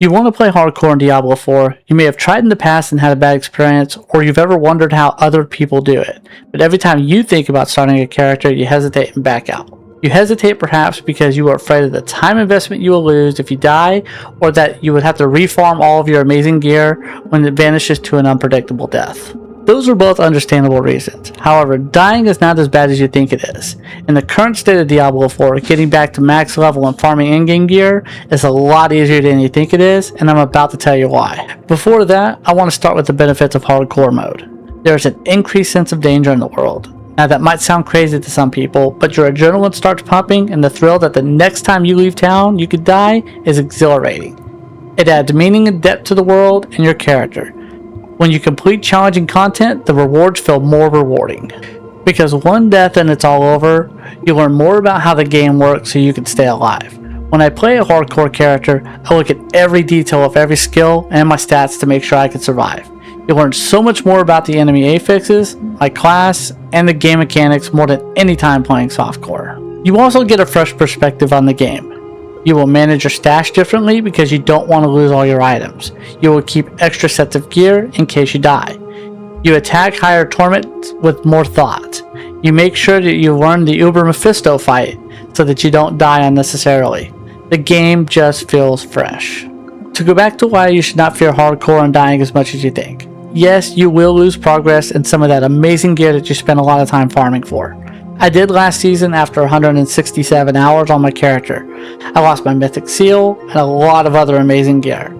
You want to play hardcore in Diablo 4, you may have tried in the past and had a bad experience, or you've ever wondered how other people do it, but every time you think about starting a character, you hesitate and back out. You hesitate perhaps because you are afraid of the time investment you will lose if you die, or that you would have to reform all of your amazing gear when it vanishes to an unpredictable death. Those are both understandable reasons. However, dying is not as bad as you think it is. In the current state of Diablo 4, getting back to max level and farming in-game gear is a lot easier than you think it is, and I'm about to tell you why. Before that, I want to start with the benefits of hardcore mode. There is an increased sense of danger in the world. Now that might sound crazy to some people, but your adrenaline starts pumping and the thrill that the next time you leave town you could die is exhilarating. It adds meaning and depth to the world and your character. When you complete challenging content, the rewards feel more rewarding. Because one death and it's all over, you learn more about how the game works so you can stay alive. When I play a hardcore character, I look at every detail of every skill and my stats to make sure I can survive. You learn so much more about the enemy affixes, my class, and the game mechanics more than any time playing softcore. You also get a fresh perspective on the game. You will manage your stash differently because you don't want to lose all your items. You will keep extra sets of gear in case you die. You attack higher torments with more thought. You make sure that you learn the Uber Mephisto fight so that you don't die unnecessarily. The game just feels fresh. To go back to why you should not fear hardcore and dying as much as you think. Yes, you will lose progress and some of that amazing gear that you spent a lot of time farming for. I did last season after 167 hours on my character. I lost my mythic seal and a lot of other amazing gear.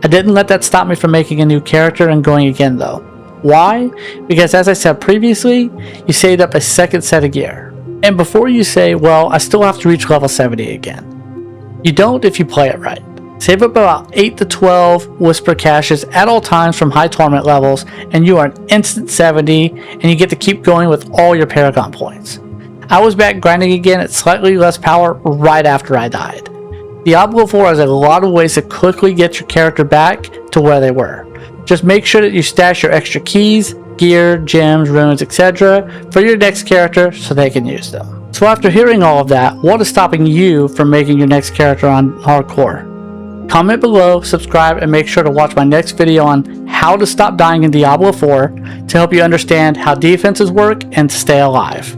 I didn't let that stop me from making a new character and going again though. Why? Because as I said previously, you saved up a second set of gear. And before you say, well, I still have to reach level 70 again. You don't if you play it right. Save up about 8 to 12 whisper caches at all times from high torment levels, and you are an instant 70, and you get to keep going with all your Paragon points. I was back grinding again at slightly less power right after I died. Diablo 4 has a lot of ways to quickly get your character back to where they were. Just make sure that you stash your extra keys, gear, gems, runes, etc. for your next character so they can use them. So after hearing all of that, what is stopping you from making your next character on hardcore? Comment below, subscribe, and make sure to watch my next video on how to stop dying in Diablo 4 to help you understand how defenses work and to stay alive.